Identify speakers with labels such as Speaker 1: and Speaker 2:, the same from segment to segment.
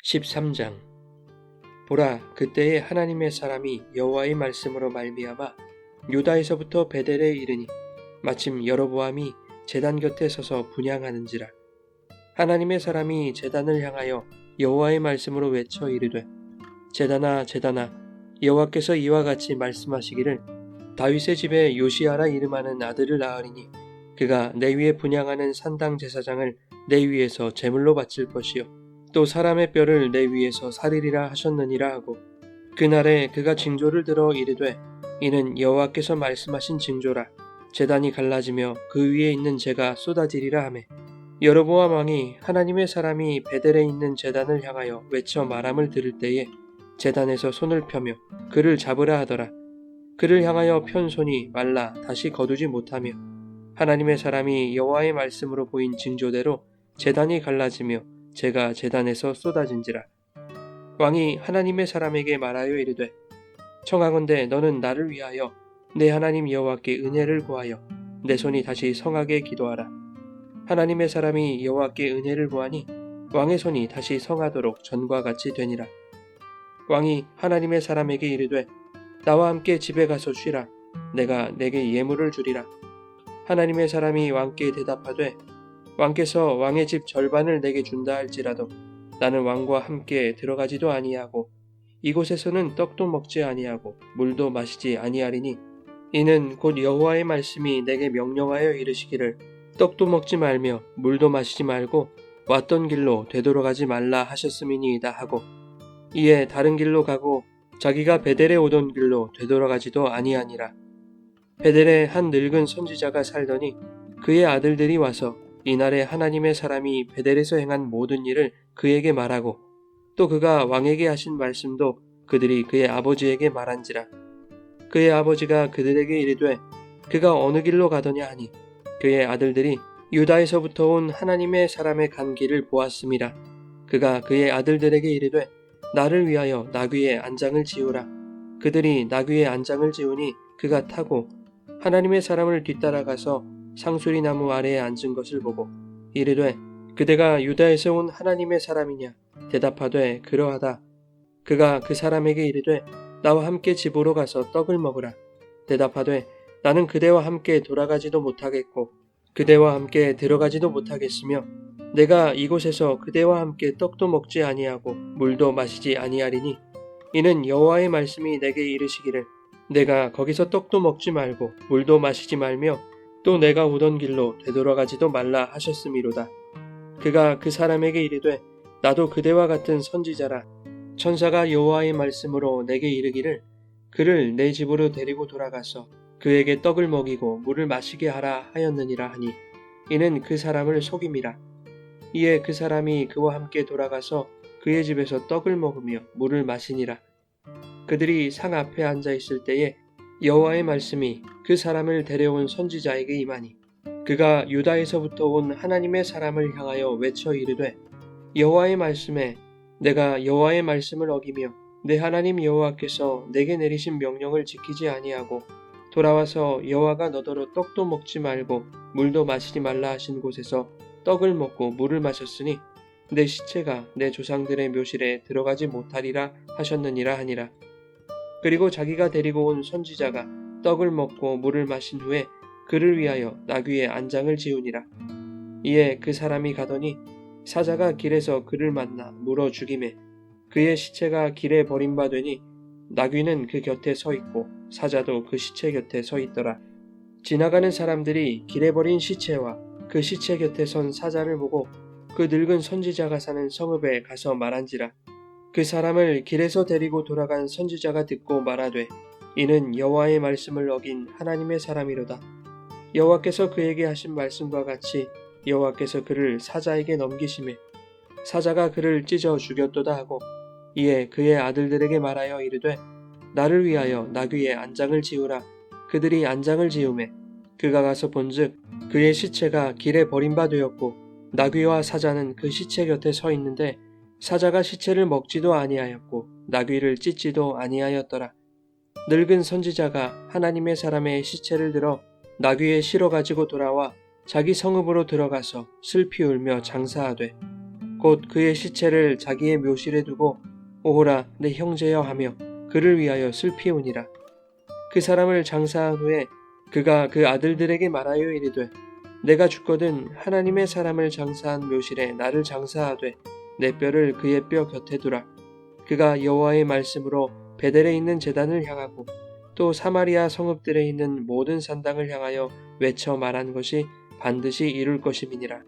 Speaker 1: 13장. 보라, 그때에 하나님의 사람이 여호와의 말씀으로 말미암아 유다에서부터 베델에 이르니 마침 여로보암이 제단 곁에 서서 분향하는지라. 하나님의 사람이 제단을 향하여 여호와의 말씀으로 외쳐 이르되, 제단아, 제단아, 여호와께서 이와 같이 말씀하시기를, 다윗의 집에 요시아라 이름하는 아들을 낳으리니 그가 내 위에 분향하는 산당 제사장을 내 위에서 제물로 바칠 것이요 또 사람의 뼈를 내 위에서 살리리라 하셨느니라 하고, 그날에 그가 징조를 들어 이르되, 이는 여호와께서 말씀하신 징조라. 제단이 갈라지며 그 위에 있는 재가 쏟아지리라 하매, 여로보암 왕이 하나님의 사람이 베델에 있는 제단을 향하여 외쳐 말함을 들을 때에 제단에서 손을 펴며 그를 잡으라 하더라. 그를 향하여 편 손이 말라 다시 거두지 못하며, 하나님의 사람이 여호와의 말씀으로 보인 징조대로 제단이 갈라지며 재가 제단에서 쏟아진지라. 왕이 하나님의 사람에게 말하여 이르되, 청하건대 너는 나를 위하여 내 하나님 여호와께 은혜를 구하여 내 손이 다시 성하게 기도하라. 하나님의 사람이 여호와께 은혜를 구하니 왕의 손이 다시 성하도록 전과 같이 되니라. 왕이 하나님의 사람에게 이르되, 나와 함께 집에 가서 쉬라. 내가 내게 예물을 주리라. 하나님의 사람이 왕께 대답하되, 왕께서 왕의 집 절반을 내게 준다 할지라도 나는 왕과 함께 들어가지도 아니하고 이곳에서는 떡도 먹지 아니하고 물도 마시지 아니하리니, 이는 곧 여호와의 말씀이 내게 명령하여 이르시기를, 떡도 먹지 말며 물도 마시지 말고 왔던 길로 되돌아가지 말라 하셨음이니이다 하고, 이에 다른 길로 가고 자기가 베델에 오던 길로 되돌아가지도 아니하니라. 베델에 한 늙은 선지자가 살더니 그의 아들들이 와서 이날에 하나님의 사람이 베델에서 행한 모든 일을 그에게 말하고, 또 그가 왕에게 하신 말씀도 그들이 그의 아버지에게 말한지라. 그의 아버지가 그들에게 이르되, 그가 어느 길로 가더냐 하니, 그의 아들들이 유다에서부터 온 하나님의 사람의 간 길을 보았음이라. 그가 그의 아들들에게 이르되, 나를 위하여 나귀의 안장을 지우라. 그들이 나귀의 안장을 지우니 그가 타고 하나님의 사람을 뒤따라가서 상수리 나무 아래에 앉은 것을 보고 이르되, 그대가 유다에서 온 하나님의 사람이냐? 대답하되, 그러하다. 그가 그 사람에게 이르되, 나와 함께 집으로 가서 떡을 먹으라. 대답하되, 나는 그대와 함께 돌아가지도 못하겠고 그대와 함께 들어가지도 못하겠으며, 내가 이곳에서 그대와 함께 떡도 먹지 아니하고 물도 마시지 아니하리니, 이는 여호와의 말씀이 내게 이르시기를, 내가 거기서 떡도 먹지 말고 물도 마시지 말며 또 내가 오던 길로 되돌아가지도 말라 하셨음이로다. 그가 그 사람에게 이르되, 나도 그대와 같은 선지자라. 천사가 여호와의 말씀으로 내게 이르기를, 그를 내 집으로 데리고 돌아가서 그에게 떡을 먹이고 물을 마시게 하라 하였느니라 하니, 이는 그 사람을 속임이라. 이에 그 사람이 그와 함께 돌아가서 그의 집에서 떡을 먹으며 물을 마시니라. 그들이 상 앞에 앉아 있을 때에 여호와의 말씀이 그 사람을 데려온 선지자에게 임하니, 그가 유다에서부터 온 하나님의 사람을 향하여 외쳐 이르되, 여호와의 말씀에 내가 여호와의 말씀을 어기며 내 하나님 여호와께서 내게 내리신 명령을 지키지 아니하고 돌아와서 여호와가 너더러 떡도 먹지 말고 물도 마시지 말라 하신 곳에서 떡을 먹고 물을 마셨으니 내 시체가 내 조상들의 묘실에 들어가지 못하리라 하셨느니라 하니라. 그리고 자기가 데리고 온 선지자가 떡을 먹고 물을 마신 후에 그를 위하여 나귀의 안장을 지우니라. 이에 그 사람이 가더니 사자가 길에서 그를 만나 물어 죽이매, 그의 시체가 길에 버림받으니 나귀는 그 곁에 서 있고 사자도 그 시체 곁에 서 있더라. 지나가는 사람들이 길에 버린 시체와 그 시체 곁에 선 사자를 보고 그 늙은 선지자가 사는 성읍에 가서 말한지라. 그 사람을 길에서 데리고 돌아간 선지자가 듣고 말하되, 이는 여호와의 말씀을 어긴 하나님의 사람이로다. 여호와께서 그에게 하신 말씀과 같이 여호와께서 그를 사자에게 넘기심에 사자가 그를 찢어 죽였도다 하고, 이에 그의 아들들에게 말하여 이르되, 나를 위하여 나귀의 안장을 지우라. 그들이 안장을 지우매 그가 가서 본즉 그의 시체가 길에 버림바 되었고 나귀와 사자는 그 시체 곁에 서 있는데, 사자가 시체를 먹지도 아니하였고 나귀를 찢지도 아니하였더라. 늙은 선지자가 하나님의 사람의 시체를 들어 나귀에 실어 가지고 돌아와 자기 성읍으로 들어가서 슬피 울며 장사하되, 곧 그의 시체를 자기의 묘실에 두고 오호라 내 형제여 하며 그를 위하여 슬피우니라. 그 사람을 장사한 후에 그가 그 아들들에게 말하여 이르되 내가 죽거든 하나님의 사람을 장사한 묘실에 나를 장사하되 내 뼈를 그의 뼈 곁에 두라. 그가 여호와의 말씀으로 베델에 있는 제단을 향하고 또 사마리아 성읍들에 있는 모든 산당을 향하여 외쳐 말한 것이 반드시 이룰 것임이니라.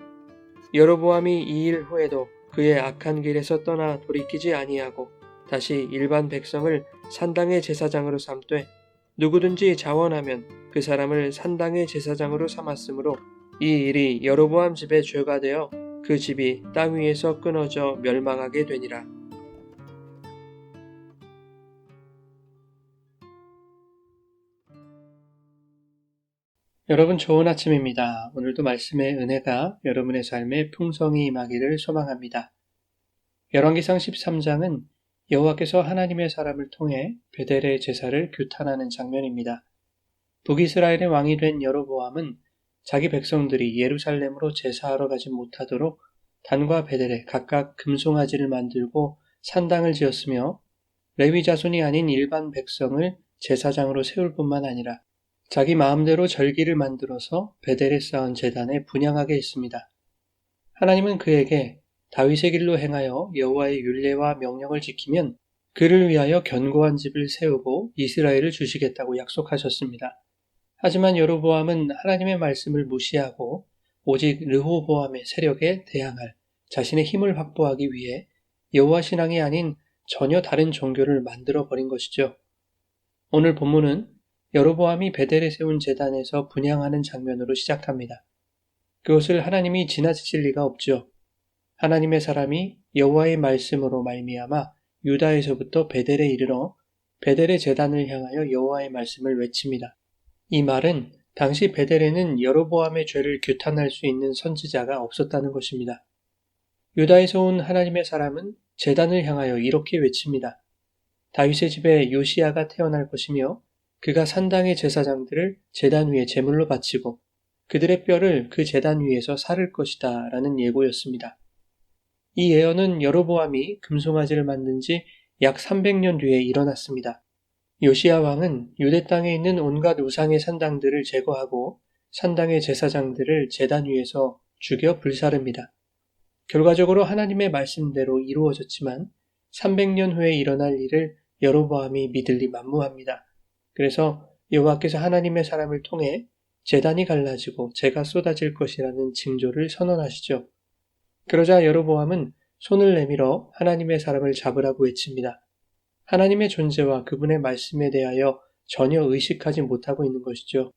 Speaker 1: 여로보암이 이 일 후에도 그의 악한 길에서 떠나 돌이키지 아니하고 다시 일반 백성을 산당의 제사장으로 삼되 누구든지 자원하면 그 사람을 산당의 제사장으로 삼았으므로 이 일이 여로보암 집의 죄가 되어 그 집이 땅 위에서 끊어져 멸망하게 되니라. 여러분 좋은 아침입니다. 오늘도 말씀의 은혜가 여러분의 삶에 풍성히 임하기를 소망합니다. 열왕기상 13장은 여호와께서 하나님의 사람을 통해 베델의 제사를 규탄하는 장면입니다. 북이스라엘의 왕이 된 여로보암은 자기 백성들이 예루살렘으로 제사하러 가지 못하도록 단과 베델에 각각 금송아지를 만들고 산당을 지었으며 레위 자손이 아닌 일반 백성을 제사장으로 세울 뿐만 아니라 자기 마음대로 절기를 만들어서 베델에 쌓은 제단에 분향하게 했습니다. 하나님은 그에게 다윗의 길로 행하여 여호와의 율례와 명령을 지키면 그를 위하여 견고한 집을 세우고 이스라엘을 주시겠다고 약속하셨습니다. 하지만 여로보암은 하나님의 말씀을 무시하고 오직 르호보암의 세력에 대항할 자신의 힘을 확보하기 위해 여호와 신앙이 아닌 전혀 다른 종교를 만들어 버린 것이죠. 오늘 본문은 여로보암이 베델에 세운 제단에서 분향하는 장면으로 시작합니다. 그것을 하나님이 지나치실 리가 없죠. 하나님의 사람이 여호와의 말씀으로 말미암아 유다에서부터 베델에 이르러 베델의 제단을 향하여 여호와의 말씀을 외칩니다. 이 말은 당시 베델에는 여로보암의 죄를 규탄할 수 있는 선지자가 없었다는 것입니다. 유다에서 온 하나님의 사람은 제단을 향하여 이렇게 외칩니다. 다윗의 집에 요시야가 태어날 것이며 그가 산당의 제사장들을 제단 위에 제물로 바치고 그들의 뼈를 그 제단 위에서 사를 것이다 라는 예고였습니다. 이 예언은 여로보암이 금송아지를 만든 지 약 300년 뒤에 일어났습니다. 요시야 왕은 유대 땅에 있는 온갖 우상의 산당들을 제거하고 산당의 제사장들을 제단 위에서 죽여 불사릅니다. 결과적으로 하나님의 말씀대로 이루어졌지만 300년 후에 일어날 일을 여로보암이 믿을 리 만무합니다. 그래서 여호와께서 하나님의 사람을 통해 제단이 갈라지고 재가 쏟아질 것이라는 징조를 선언하시죠. 그러자 여로보암은 손을 내밀어 하나님의 사람을 잡으라고 외칩니다. 하나님의 존재와 그분의 말씀에 대하여 전혀 의식하지 못하고 있는 것이죠.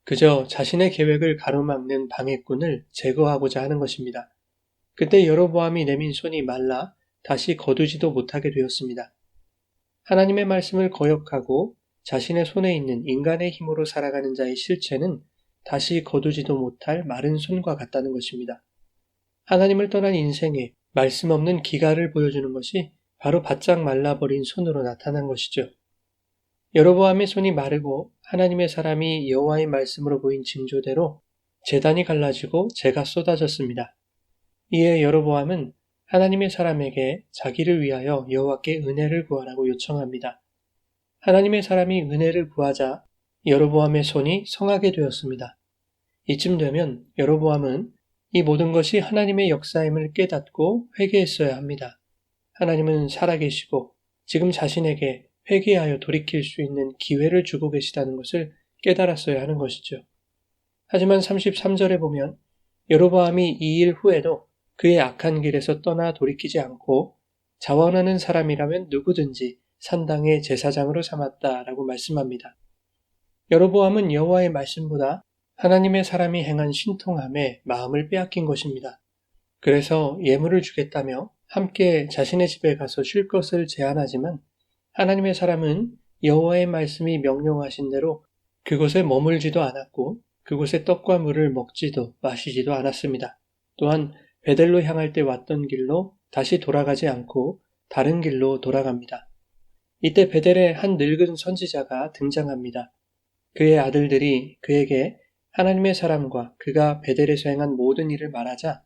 Speaker 1: 그저 자신의 계획을 가로막는 방해꾼을 제거하고자 하는 것입니다. 그때 여로보암이 내민 손이 말라 다시 거두지도 못하게 되었습니다. 하나님의 말씀을 거역하고 자신의 손에 있는 인간의 힘으로 살아가는 자의 실체는 다시 거두지도 못할 마른 손과 같다는 것입니다. 하나님을 떠난 인생에 말씀 없는 기갈을 보여주는 것이 바로 바짝 말라버린 손으로 나타난 것이죠. 여로보암의 손이 마르고 하나님의 사람이 여호와의 말씀으로 보인 징조대로 제단이 갈라지고 재가 쏟아졌습니다. 이에 여로보암은 하나님의 사람에게 자기를 위하여 여호와께 은혜를 구하라고 요청합니다. 하나님의 사람이 은혜를 구하자 여로보암의 손이 성하게 되었습니다. 이쯤 되면 여로보암은 이 모든 것이 하나님의 역사임을 깨닫고 회개했어야 합니다. 하나님은 살아계시고 지금 자신에게 회개하여 돌이킬 수 있는 기회를 주고 계시다는 것을 깨달았어야 하는 것이죠. 하지만 33절에 보면 여로보암이 이 일 후에도 그의 악한 길에서 떠나 돌이키지 않고 자원하는 사람이라면 누구든지 산당의 제사장으로 삼았다라고 말씀합니다. 여로보암은 여호와의 말씀보다 하나님의 사람이 행한 신통함에 마음을 빼앗긴 것입니다. 그래서 예물을 주겠다며 함께 자신의 집에 가서 쉴 것을 제안하지만 하나님의 사람은 여호와의 말씀이 명령하신 대로 그곳에 머물지도 않았고 그곳의 떡과 물을 먹지도 마시지도 않았습니다. 또한 베델로 향할 때 왔던 길로 다시 돌아가지 않고 다른 길로 돌아갑니다. 이때 베델에 한 늙은 선지자가 등장합니다. 그의 아들들이 그에게 하나님의 사람과 그가 베델에서 행한 모든 일을 말하자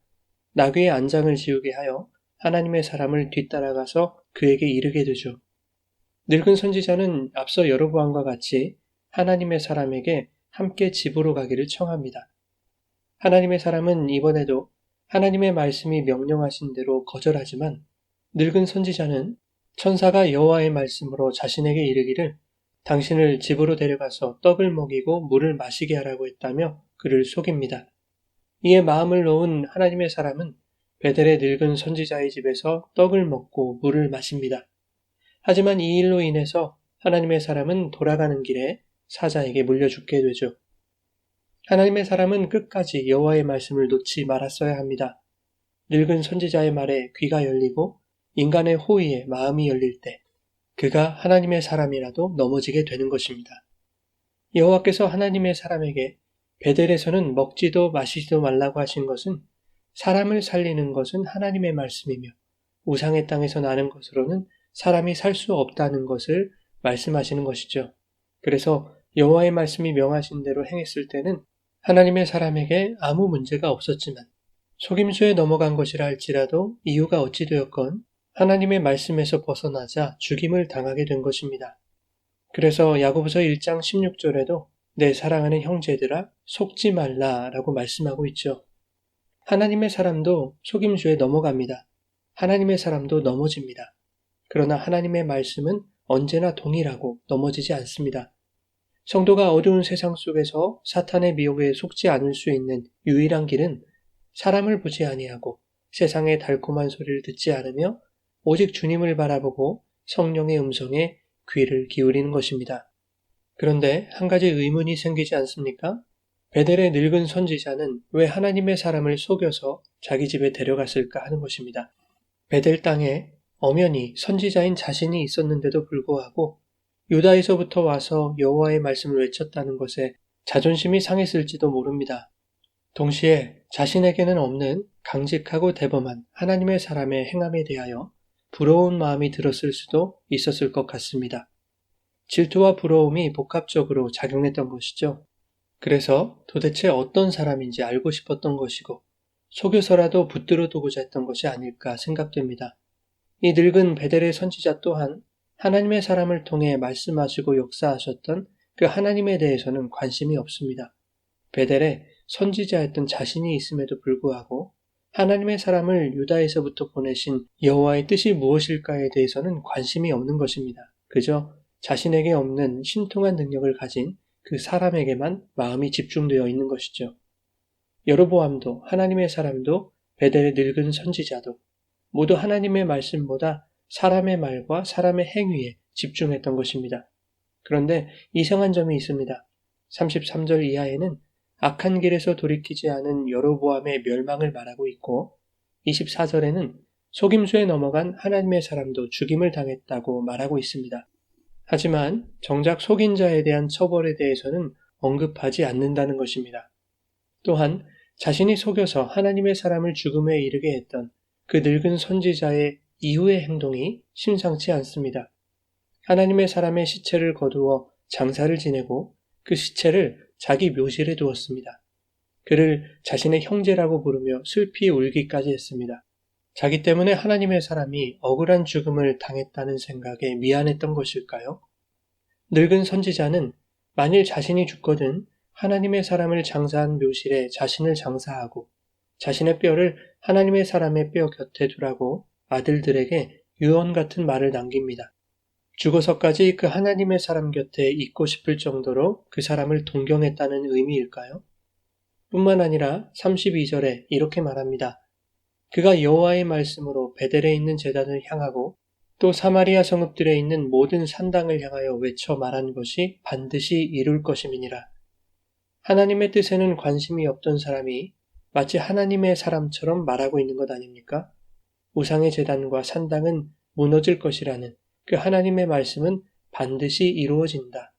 Speaker 1: 나귀의 안장을 지우게 하여 하나님의 사람을 뒤따라가서 그에게 이르게 되죠. 늙은 선지자는 앞서 여로보암과 같이 하나님의 사람에게 함께 집으로 가기를 청합니다. 하나님의 사람은 이번에도 하나님의 말씀이 명령하신 대로 거절하지만 늙은 선지자는 천사가 여호와의 말씀으로 자신에게 이르기를 당신을 집으로 데려가서 떡을 먹이고 물을 마시게 하라고 했다며 그를 속입니다. 이에 마음을 놓은 하나님의 사람은 베델의 늙은 선지자의 집에서 떡을 먹고 물을 마십니다. 하지만 이 일로 인해서 하나님의 사람은 돌아가는 길에 사자에게 물려 죽게 되죠. 하나님의 사람은 끝까지 여호와의 말씀을 놓지 말았어야 합니다. 늙은 선지자의 말에 귀가 열리고 인간의 호의에 마음이 열릴 때 그가 하나님의 사람이라도 넘어지게 되는 것입니다. 여호와께서 하나님의 사람에게 베델에서는 먹지도 마시지도 말라고 하신 것은 사람을 살리는 것은 하나님의 말씀이며 우상의 땅에서 나는 것으로는 사람이 살 수 없다는 것을 말씀하시는 것이죠. 그래서 여호와의 말씀이 명하신 대로 행했을 때는 하나님의 사람에게 아무 문제가 없었지만 속임수에 넘어간 것이라 할지라도 이유가 어찌 되었건 하나님의 말씀에서 벗어나자 죽임을 당하게 된 것입니다. 그래서 야고보서 1장 16절에도 내 사랑하는 형제들아 속지 말라라고 말씀하고 있죠. 하나님의 사람도 속임수에 넘어갑니다. 하나님의 사람도 넘어집니다. 그러나 하나님의 말씀은 언제나 동일하고 넘어지지 않습니다. 성도가 어두운 세상 속에서 사탄의 미혹에 속지 않을 수 있는 유일한 길은 사람을 보지 아니하고 세상의 달콤한 소리를 듣지 않으며 오직 주님을 바라보고 성령의 음성에 귀를 기울이는 것입니다. 그런데 한 가지 의문이 생기지 않습니까? 베델의 늙은 선지자는 왜 하나님의 사람을 속여서 자기 집에 데려갔을까 하는 것입니다. 베델 땅에 엄연히 선지자인 자신이 있었는데도 불구하고 유다에서부터 와서 여호와의 말씀을 외쳤다는 것에 자존심이 상했을지도 모릅니다. 동시에 자신에게는 없는 강직하고 대범한 하나님의 사람의 행함에 대하여 부러운 마음이 들었을 수도 있었을 것 같습니다. 질투와 부러움이 복합적으로 작용했던 것이죠. 그래서 도대체 어떤 사람인지 알고 싶었던 것이고 속여서라도 붙들어 두고자 했던 것이 아닐까 생각됩니다. 이 늙은 베델의 선지자 또한 하나님의 사람을 통해 말씀하시고 역사하셨던 그 하나님에 대해서는 관심이 없습니다. 베델에 선지자였던 자신이 있음에도 불구하고 하나님의 사람을 유다에서부터 보내신 여호와의 뜻이 무엇일까에 대해서는 관심이 없는 것입니다. 그저 자신에게 없는 신통한 능력을 가진 그 사람에게만 마음이 집중되어 있는 것이죠. 여로보암도 하나님의 사람도 베델의 늙은 선지자도 모두 하나님의 말씀보다 사람의 말과 사람의 행위에 집중했던 것입니다. 그런데 이상한 점이 있습니다. 33절 이하에는 악한 길에서 돌이키지 않은 여로보암의 멸망을 말하고 있고 24절에는 속임수에 넘어간 하나님의 사람도 죽임을 당했다고 말하고 있습니다. 하지만 정작 속인 자에 대한 처벌에 대해서는 언급하지 않는다는 것입니다. 또한 자신이 속여서 하나님의 사람을 죽음에 이르게 했던 그 늙은 선지자의 이후의 행동이 심상치 않습니다. 하나님의 사람의 시체를 거두어 장사를 지내고 그 시체를 자기 묘실에 두었습니다. 그를 자신의 형제라고 부르며 슬피 울기까지 했습니다. 자기 때문에 하나님의 사람이 억울한 죽음을 당했다는 생각에 미안했던 것일까요? 늙은 선지자는 만일 자신이 죽거든 하나님의 사람을 장사한 묘실에 자신을 장사하고 자신의 뼈를 하나님의 사람의 뼈 곁에 두라고 아들들에게 유언 같은 말을 남깁니다. 죽어서까지 그 하나님의 사람 곁에 있고 싶을 정도로 그 사람을 동경했다는 의미일까요? 뿐만 아니라 32절에 이렇게 말합니다. 그가 여호와의 말씀으로 베델에 있는 제단을 향하고 또 사마리아 성읍들에 있는 모든 산당을 향하여 외쳐 말한 것이 반드시 이룰 것임이니라. 하나님의 뜻에는 관심이 없던 사람이 마치 하나님의 사람처럼 말하고 있는 것 아닙니까? 우상의 제단과 산당은 무너질 것이라는 그 하나님의 말씀은 반드시 이루어진다.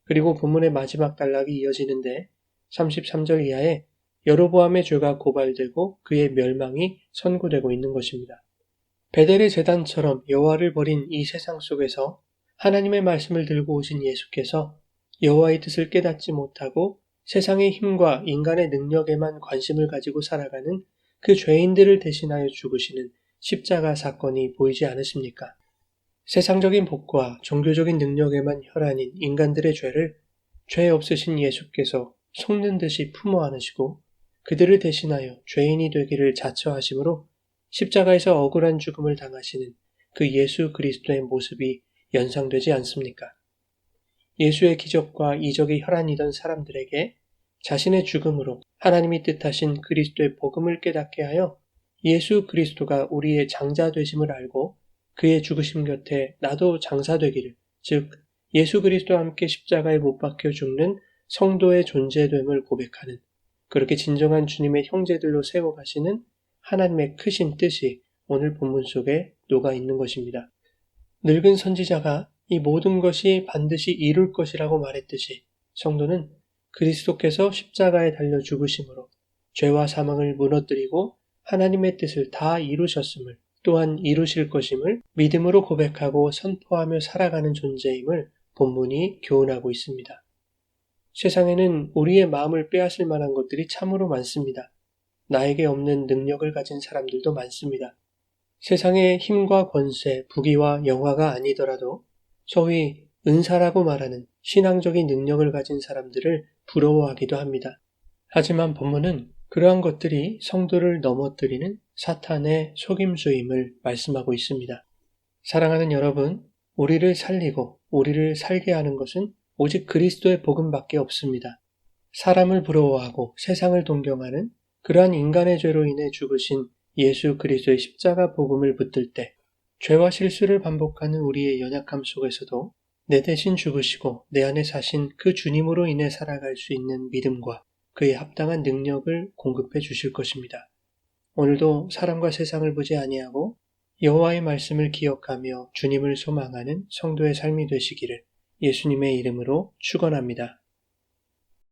Speaker 1: 그리고 본문의 마지막 단락이 이어지는데 33절 이하에 여로보암의 죄가 고발되고 그의 멸망이 선고되고 있는 것입니다. 베델의 제단처럼 여호와를 버린 이 세상 속에서 하나님의 말씀을 들고 오신 예수께서 여호와의 뜻을 깨닫지 못하고 세상의 힘과 인간의 능력에만 관심을 가지고 살아가는 그 죄인들을 대신하여 죽으시는 십자가 사건이 보이지 않으십니까? 세상적인 복과 종교적인 능력에만 혈안인 인간들의 죄를 죄 없으신 예수께서 속는 듯이 품어 안으시고 그들을 대신하여 죄인이 되기를 자처하심으로 십자가에서 억울한 죽음을 당하시는 그 예수 그리스도의 모습이 연상되지 않습니까? 예수의 기적과 이적이 혈안이던 사람들에게 자신의 죽음으로 하나님이 뜻하신 그리스도의 복음을 깨닫게 하여 예수 그리스도가 우리의 장자 되심을 알고 그의 죽으심 곁에 나도 장사 되기를, 즉 예수 그리스도와 함께 십자가에 못 박혀 죽는 성도의 존재됨을 고백하는, 그렇게 진정한 주님의 형제들로 세워가시는 하나님의 크신 뜻이 오늘 본문 속에 녹아 있는 것입니다. 늙은 선지자가 이 모든 것이 반드시 이룰 것이라고 말했듯이 성도는 그리스도께서 십자가에 달려 죽으심으로 죄와 사망을 무너뜨리고 하나님의 뜻을 다 이루셨음을, 또한 이루실 것임을 믿음으로 고백하고 선포하며 살아가는 존재임을 본문이 교훈하고 있습니다. 세상에는 우리의 마음을 빼앗을 만한 것들이 참으로 많습니다. 나에게 없는 능력을 가진 사람들도 많습니다. 세상의 힘과 권세, 부귀와 영화가 아니더라도 소위 은사라고 말하는 신앙적인 능력을 가진 사람들을 부러워하기도 합니다. 하지만 본문은 그러한 것들이 성도를 넘어뜨리는 사탄의 속임수임을 말씀하고 있습니다. 사랑하는 여러분, 우리를 살리고 우리를 살게 하는 것은 오직 그리스도의 복음밖에 없습니다. 사람을 부러워하고 세상을 동경하는 그러한 인간의 죄로 인해 죽으신 예수 그리스도의 십자가 복음을 붙들 때 죄와 실수를 반복하는 우리의 연약함 속에서도 내 대신 죽으시고 내 안에 사신 그 주님으로 인해 살아갈 수 있는 믿음과 그에 합당한 능력을 공급해 주실 것입니다. 오늘도 사람과 세상을 보지 아니하고 여호와의 말씀을 기억하며 주님을 소망하는 성도의 삶이 되시기를 예수님의 이름으로 축원합니다.